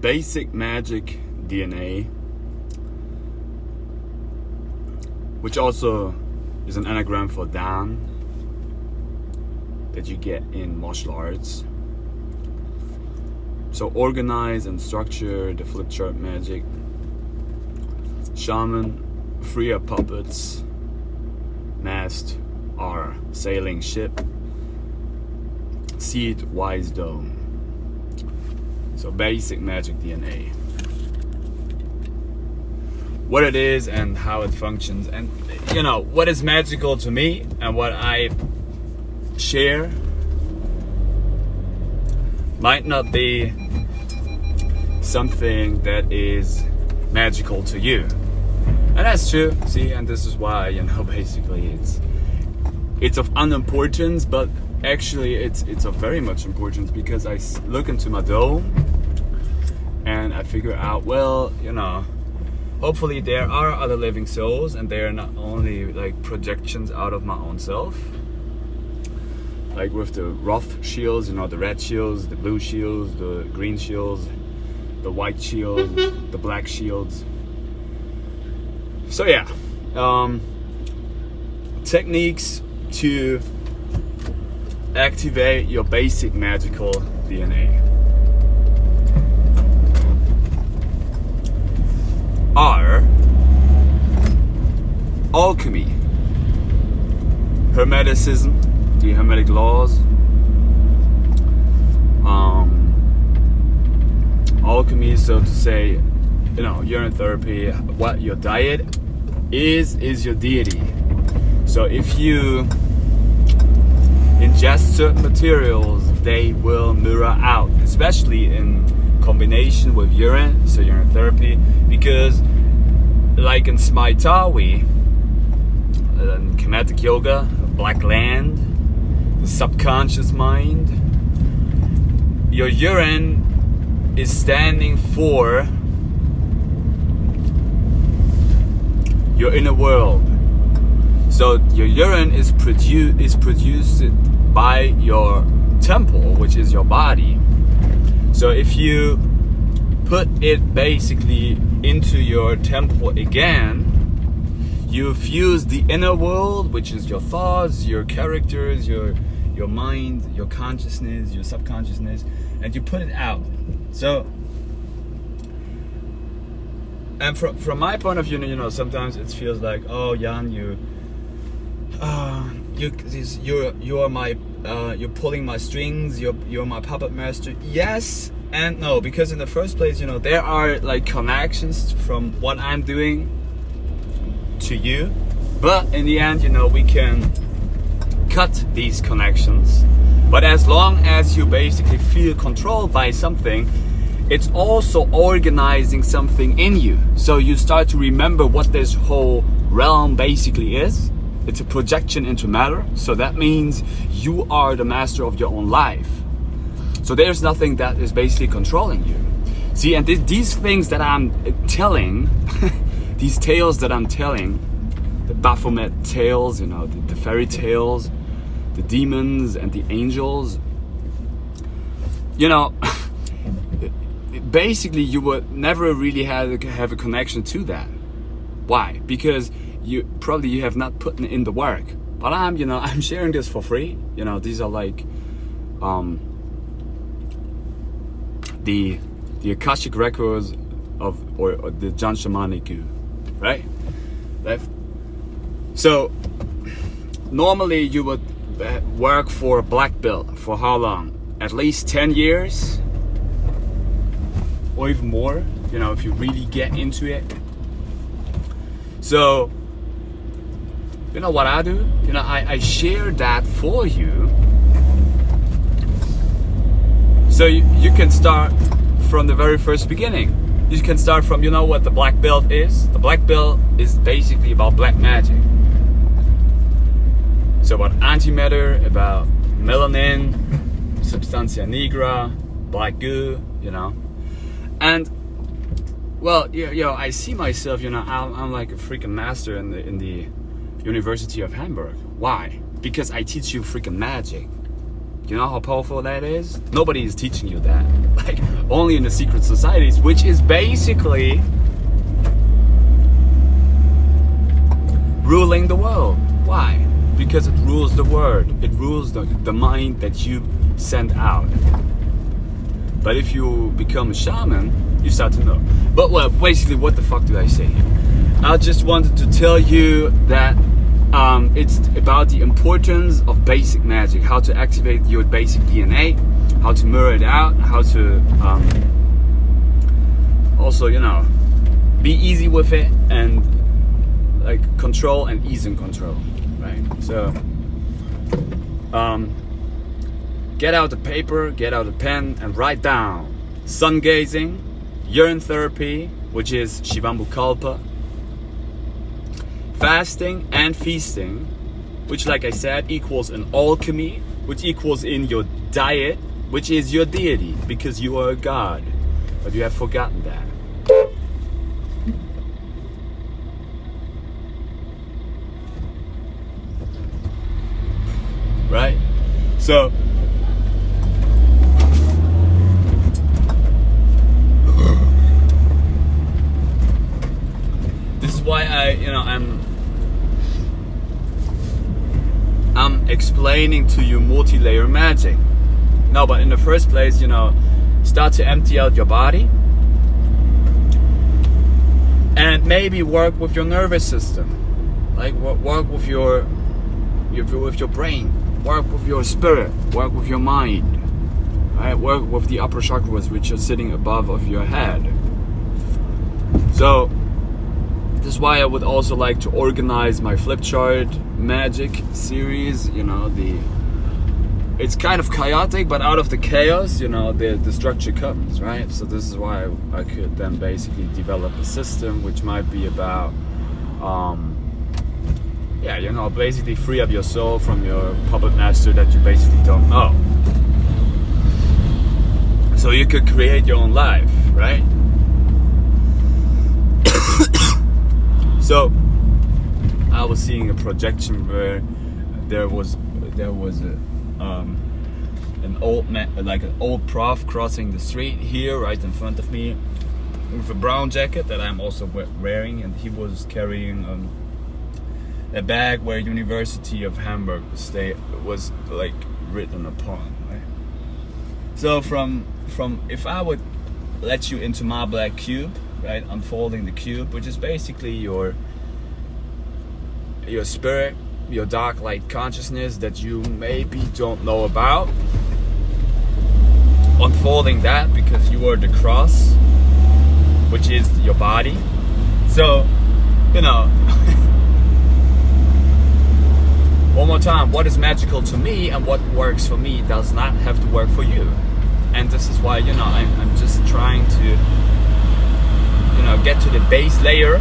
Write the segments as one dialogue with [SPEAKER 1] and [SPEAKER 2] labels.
[SPEAKER 1] basic Magick DNA, which also is an anagram for Dan that you get in martial arts. So organize and structure the Flipchart magic. Shaman, free up puppets. Mast, our sailing ship. Seed, wiseDome. So basic Magick DNA. What it is and how it functions, and you know what is magical to me and what I share might not be something that is magical to you, and that's true. See, and this is why, you know, basically it's of unimportance, but actually it's of very much importance, because I look into my dome and I figure out, well, you know, hopefully there are other living souls, and they are not only like projections out of my own self. Like with the rough shields, you know, the red shields, the blue shields, the green shields, the white shields, the black shields. So yeah, techniques to activate your basic magical DNA are alchemy, hermeticism, the hermetic laws, alchemy, so to say, you know, urine therapy. What your diet is your deity. So if you ingest certain materials, they will mirror out, especially in combination with urine, so urine therapy, because like in Smaitawi, in Kinetic Yoga, Black Land, the subconscious mind, your urine is standing for your inner world. So your urine is produced by your temple, which is your body. So if you put it basically into your temple again, you fuse the inner world, which is your thoughts, your characters, your mind, your consciousness, your subconsciousness, and you put it out. So, and from my point of view, you know, sometimes it feels like, oh, Jan, you're pulling my strings, you're my puppet master. Yes and no, because in the first place, you know, there are like connections from what I'm doing to you, but in the end, you know, we can cut these connections. But as long as you basically feel controlled by something, it's also organizing something in you. So you start to remember what this whole realm basically is. It's a projection into matter. So that means you are the master of your own life. So there's nothing that is basically controlling you. See, and these things that I'm telling, these tales that I'm telling, the Baphomet tales, you know, the fairy tales, the demons and the angels, you know, basically you would never really have a connection to that. Why? Because you have not put in the work. But I'm sharing this for free. You know, these are like the Akashic records or the Jan Shamaniku, right? So normally you would work for a black belt for how long? At least 10 years or even more, you know, if you really get into it. So, you know what I do? You know, I share that for you. So you can start from the very first beginning. You can start from, you know what the black belt is? The black belt is basically about black magic. So about antimatter, about melanin, substantia nigra, black goo, you know. And well, I see myself, you know, I'm like a freaking master in the University of Hamburg. Why? Because I teach you freaking magic. You know how powerful that is? Nobody is teaching you that. Like, only in the secret societies, which is basically ruling the world. Why? Because it rules the word. It rules the mind that you send out. But if you become a shaman, you start to know. But well, basically, what the fuck did I say here? I just wanted to tell you that it's about the importance of basic magic, how to activate your basic DNA, how to mirror it out, how to also, you know, be easy with it and like control and ease in control, right? So get out the paper, get out a pen and write down sun gazing, urine therapy, which is Shivambukalpa, fasting and feasting, which, like I said, equals an alchemy, which equals in your diet, which is your deity, because you are a god, but you have forgotten that. Right? So this is why I'm explaining to you multi-layer magic. No, but in the first place, you know, start to empty out your body and maybe work with your nervous system, like work with your brain, work with your spirit, work with your mind, right? Work with the upper chakras, which are sitting above of your head. So this is why I would also like to organize my Flipchart magic series. You know, it's kind of chaotic, but out of the chaos, you know, the structure comes, right? So this is why I could then basically develop a system which might be about, yeah, you know, basically free up your soul from your puppet master that you basically don't know. So you could create your own life, right? So I was seeing a projection where there was an old man, like an old prof crossing the street here right in front of me with a brown jacket that I'm also wearing, and he was carrying a bag where University of Hamburg was like written upon, right? So from if I would let you into my black cube, right, unfolding the cube, which is basically your spirit, your dark light consciousness that you maybe don't know about, unfolding that, because you are the cross, which is your body. So, you know, one more time, what is magical to me and what works for me does not have to work for you. And this is why, you know, I'm just trying to, you know, get to the base layer,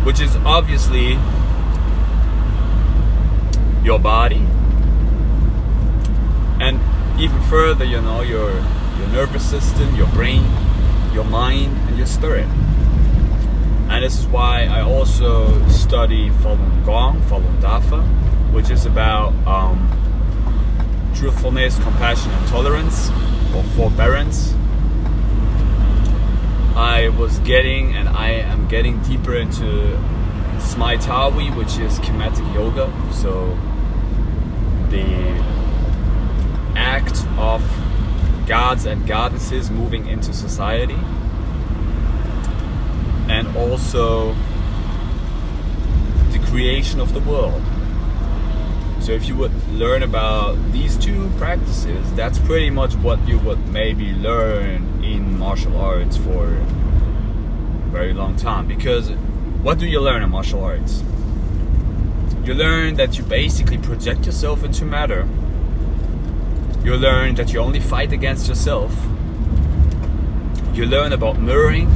[SPEAKER 1] which is obviously your body, and even further, you know, your nervous system, your brain, your mind, and your spirit. And this is why I also study Falun Gong, Falun Dafa, which is about truthfulness, compassion, and tolerance, or forbearance. I was getting, and I am getting deeper into Smaitawi, which is kinetic yoga. So the act of gods and goddesses moving into society, and also the creation of the world. So if you would learn about these two practices, that's pretty much what you would maybe learn in martial arts for a very long time. Because what do you learn in martial arts? You learn that you basically project yourself into matter. You learn that you only fight against yourself. You learn about mirroring,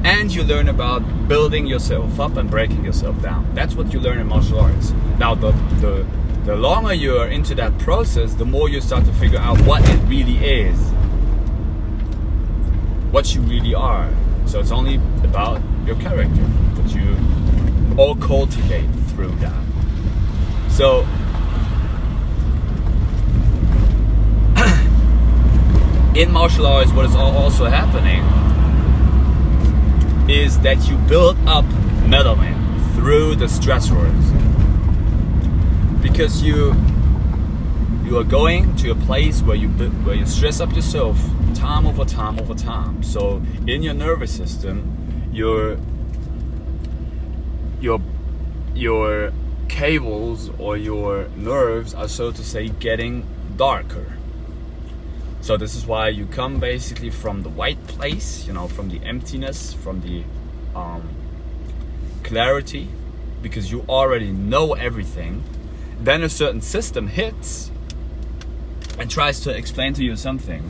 [SPEAKER 1] and you learn about building yourself up and breaking yourself down. That's what you learn in martial arts. Now, the longer you are into that process, the more you start to figure out what it really is, what you really are. So it's only about your character, which you all cultivate through that. So in martial arts, what is also happening is that you build up metalin through the stressors, because you are going to a place where you stress up yourself time over time over time. So in your nervous system, your cables or your nerves are, so to say, getting darker. So this is why you come basically from the white place, from the emptiness, from the clarity, because you already know everything. Then a certain system hits and tries to explain to you something,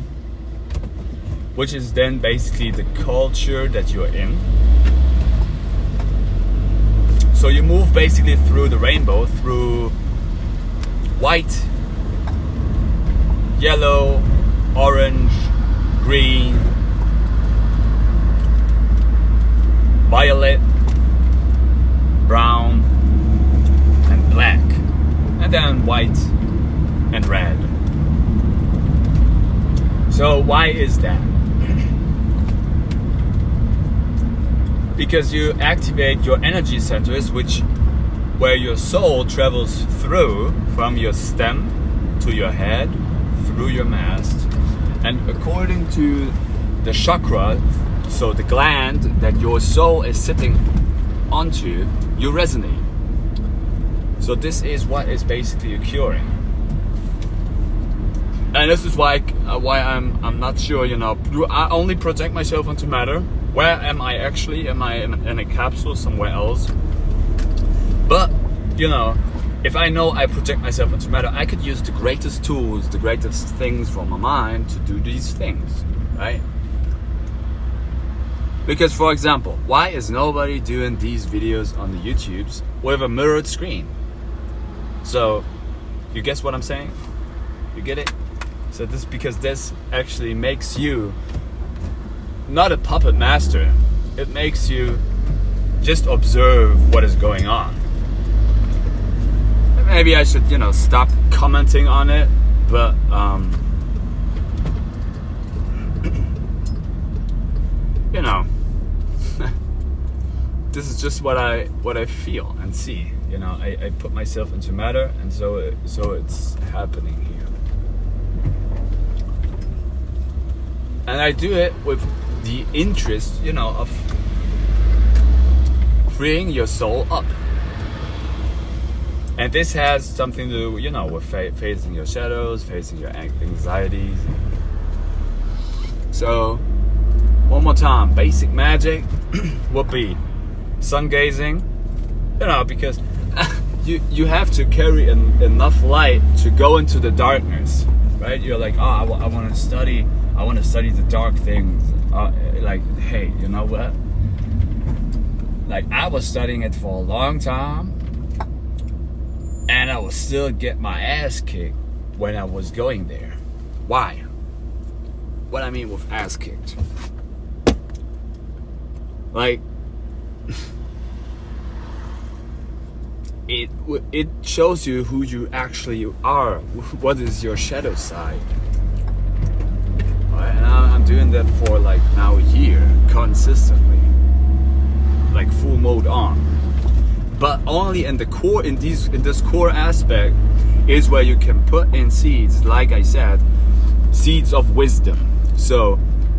[SPEAKER 1] which is then basically the culture that you're in. So you move basically through the rainbow, through white, yellow, orange, green, violet, brown, and black, and then white and red. So why is that? Because you activate your energy centers, where your soul travels through, from your stem to your head, through your mast, and according to the chakra, so the gland that your soul is sitting onto, you resonate. So this is what is basically occurring. And this is why I'm not sure, do I only project myself onto matter? Where am I actually? Am I in a capsule somewhere else? But, if I know I project myself into matter, I could use the greatest tools, the greatest things from my mind to do these things, right? Because, for example, why is nobody doing these videos on the YouTubes with a mirrored screen? So, you guess what I'm saying? You get it? So because this actually makes you not a puppet master. It makes you just observe what is going on. Maybe I should, stop commenting on it, but this is just what I feel and see. I put myself into matter, and so it's happening here. And I do it with the interest, of freeing your soul up. And this has something to do, with facing your shadows, facing your anxieties. So, one more time, basic magic would be sun gazing, because you have to carry enough light to go into the darkness, right? You're like, I want to study the dark things. Hey, you know what? Like, I was studying it for a long time, and I would still get my ass kicked when I was going there. Why? What I mean with ass kicked? Like, it shows you who you actually are. What is your shadow side? Right? And I'm doing that for now a year consistently, like full mode on. But only in the core, in this core aspect, is where you can put in seeds. Like I said, seeds of wisdom. So,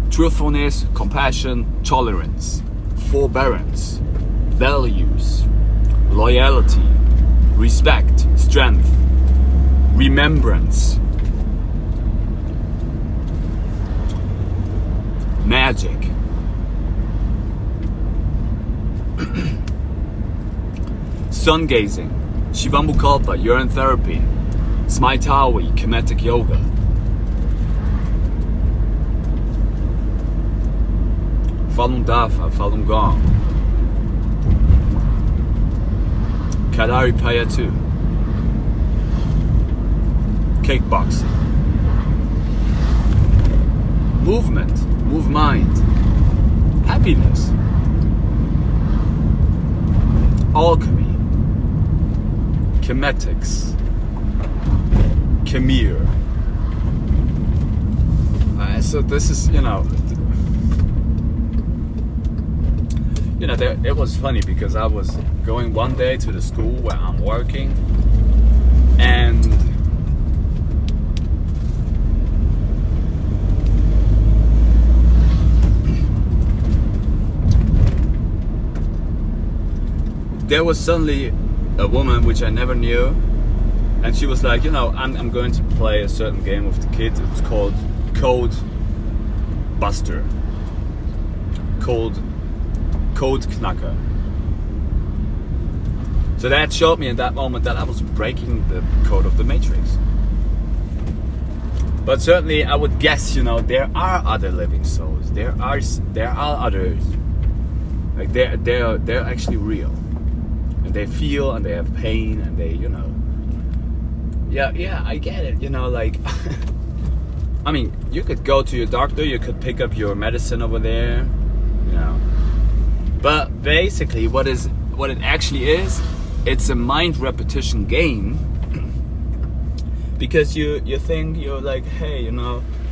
[SPEAKER 1] truthfulness, compassion, tolerance, forbearance, values, loyalty, respect, strength, remembrance, magic, sun gazing, Shivamukkalpa, urine therapy, Smaitawi, kinetic yoga, Falun Dafa, Falun Gong, Kalari Payatu, kickboxing, movement, move mind, happiness, alchemy, chemetics, Khmer, So this is, it was funny because I was going one day to the school where I'm working, and there was suddenly a woman which I never knew, and she was like, I'm going to play a certain game with the kids. It's called Code Buster. Code Knacker. So that showed me in that moment that I was breaking the code of the Matrix. But certainly I would guess, there are other living souls. There are others. Like they're actually real. And they feel and they have pain and they, Yeah, I get it, like I mean, you could go to your doctor, you could pick up your medicine over there, But basically what it actually is, it's a mind repetition game. Because you think, you're like, hey,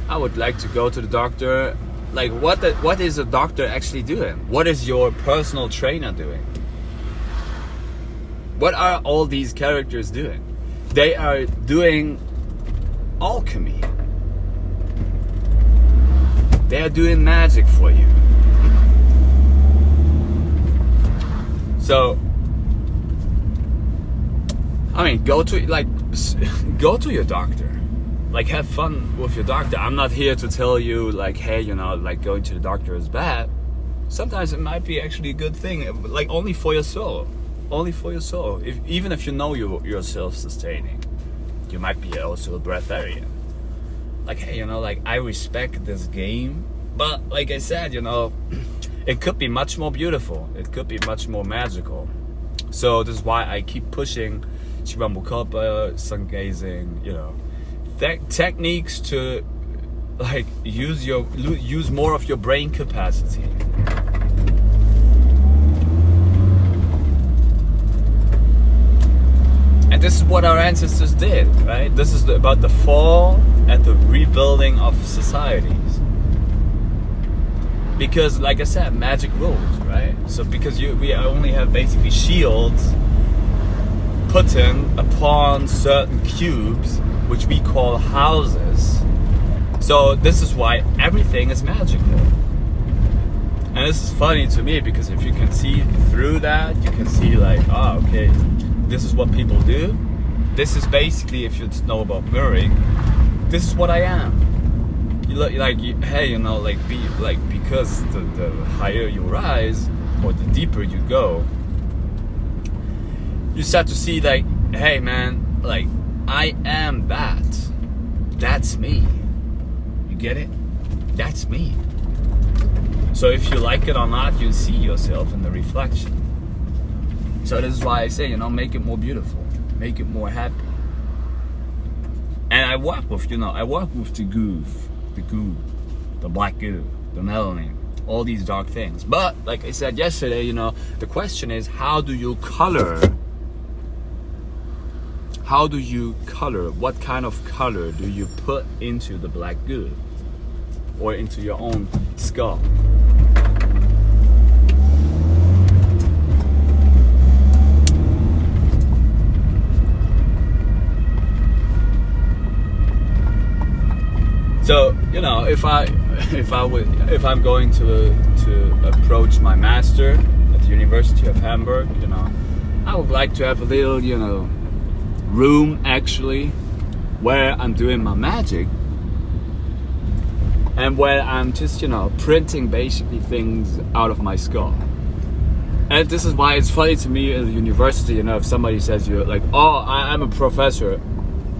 [SPEAKER 1] I would like to go to the doctor. Like, what is a doctor actually doing? What is your personal trainer doing? What are all these characters doing? They are doing alchemy. They are doing magic for you. So, I mean, go to your doctor. Like, have fun with your doctor. I'm not here to tell you, like, hey, like going to the doctor is bad. Sometimes it might be actually a good thing, like only for your soul. Only for your soul. Even if you're self-sustaining, you might be also a breatharian. Like, hey, like, I respect this game, but like I said, it could be much more beautiful. It could be much more magical. So this is why I keep pushing Shibambukopa, sun gazing, techniques to like use more of your brain capacity. And this is what our ancestors did, right? This is about the fall and the rebuilding of societies. Because, like I said, magic rules, right? So because we only have basically shields put in upon certain cubes, which we call houses. So this is why everything is magical. And this is funny to me because if you can see through that, you can see like, okay, this is what people do. This is basically, if you know about mirroring, this is what I am. You look like, hey, because the higher you rise or the deeper you go, you start to see like, hey man, like I am that. That's me. You get it? That's me. So if you like it or not, you see yourself in the reflection. So this is why I say, make it more beautiful, make it more happy. And I work with, the goo, the black goo, the melanin, all these dark things. But like I said yesterday, the question is, how do you color? How do you color? What kind of color do you put into the black goo or into your own skull? So if I'm going to approach my master at the University of Hamburg, I would like to have a little room actually where I'm doing my magic and where I'm just printing basically things out of my skull. And this is why it's funny to me at the university, if somebody says you're like, I'm a professor,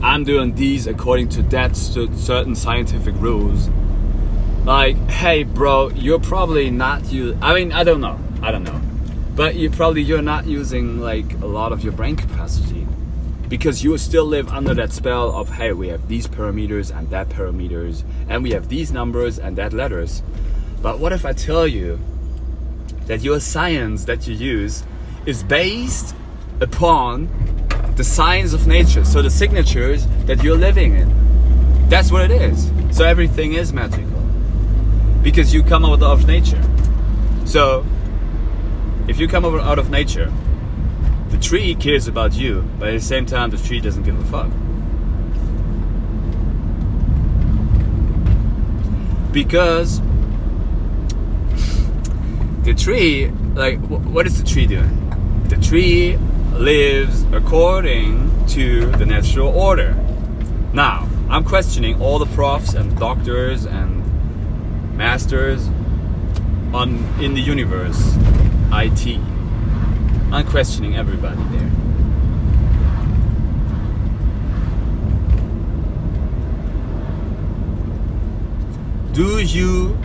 [SPEAKER 1] I'm doing these according to that certain scientific rules. Like, hey bro, you're probably not I don't know. But you're not using like a lot of your brain capacity. Because you still live under that spell of, hey, we have these parameters and that parameters, and we have these numbers and that letters. But what if I tell you that your science that you use is based upon the signs of nature, so the signatures that you're living in? That's what it is. So everything is magical because you come out of nature. So if you come out of nature, the tree cares about you, but at the same time the tree doesn't give a fuck. Because the tree, like, what is the tree doing? The tree lives according to the natural order. Now, I'm questioning all the profs and doctors and masters in the universe, IT. I'm questioning everybody there. Do you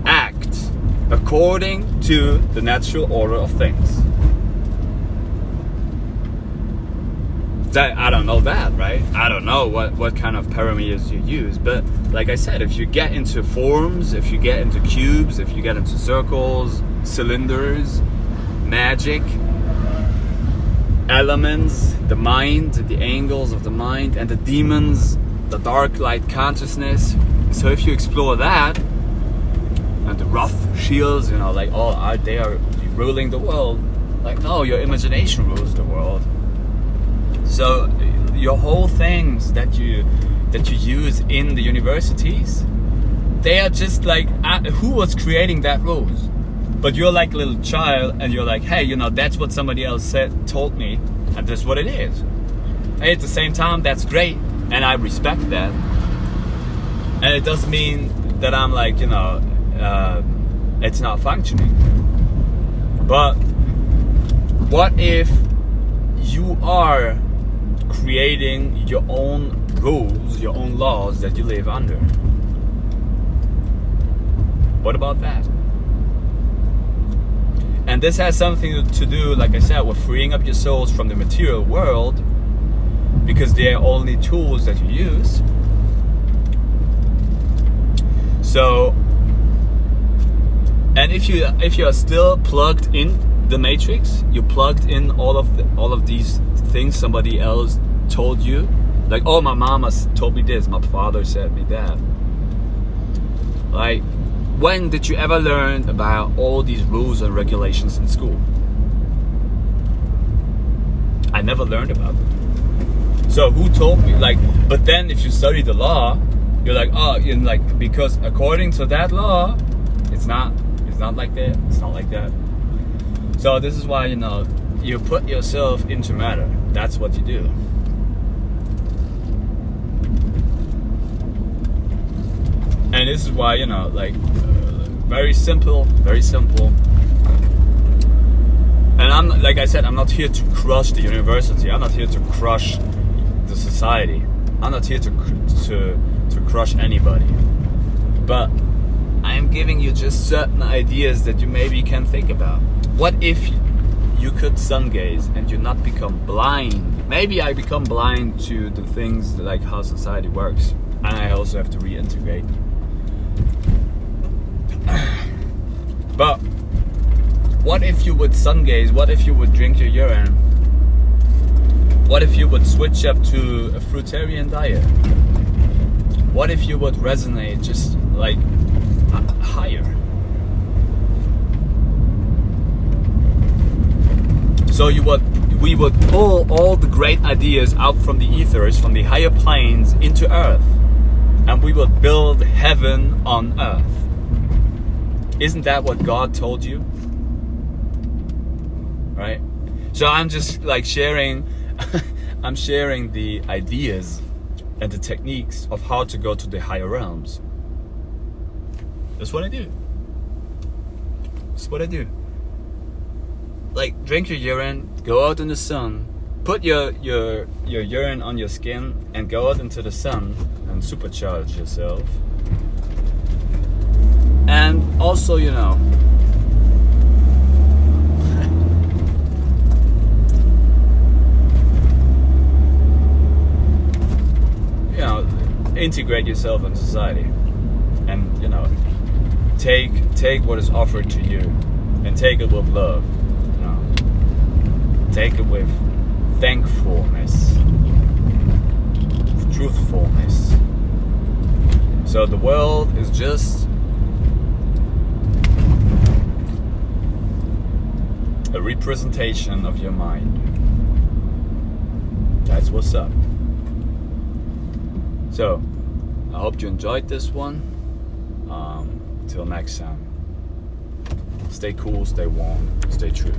[SPEAKER 1] act according to the natural order of things? I don't know that, right? I don't know what kind of parameters you use, but like I said, if you get into forms, if you get into cubes, if you get into circles, cylinders, magic, elements, the mind, the angles of the mind, and the demons, the dark light consciousness. So if you explore that, and the rough shields, like, they are ruling the world. Like, no, your imagination rules the world. So your whole things that you use in the universities, they are just like, who was creating that rules? But you're like a little child, and you're like, hey, that's what somebody else told me, and that's what it is. And at the same time, that's great, and I respect that. And it doesn't mean that I'm like, it's not functioning. But what if you are creating your own rules, your own laws that you live under? What about that? And this has something to do, like I said, with freeing up your souls from the material world, because they are only tools that you use. So, and if you are still plugged in the matrix, you plugged in all of these things somebody else told you, like, oh, my mama told me this, my father said me that. Like, when did you ever learn about all these rules and regulations in school? I never learned about them. So who told me? Like, but then if you study the law, you're like, because according to that law, it's not like that. It's not like that. So this is why, you put yourself into matter. That's what you do. And this is why, very simple. And I'm, like I said, I'm not here to crush the university. I'm not here to crush the society. I'm not here to crush anybody. But I'm giving you just certain ideas that you maybe can think about. What if you could sun gaze and you not become blind? Maybe I become blind to the things like how society works, and I also have to reintegrate. But what if you would sun gaze? What if you would drink your urine? What if you would switch up to a fruitarian diet? What if you would resonate just like higher? So we would pull all the great ideas out from the ethers, from the higher planes into earth, and we would build heaven on earth. Isn't that what God told you? Right? So I'm just like sharing I'm sharing the ideas and the techniques of how to go to the higher realms. That's what I do. That's what I do. Like, drink your urine, go out in the sun, put your urine on your skin, and go out into the sun and supercharge yourself. And also, integrate yourself in society, and take what is offered to you, and take it with love. Take it with thankfulness, truthfulness. So the world is just a representation of your mind. That's what's up. So I hope you enjoyed this one. Till next time, stay cool, stay warm, stay true.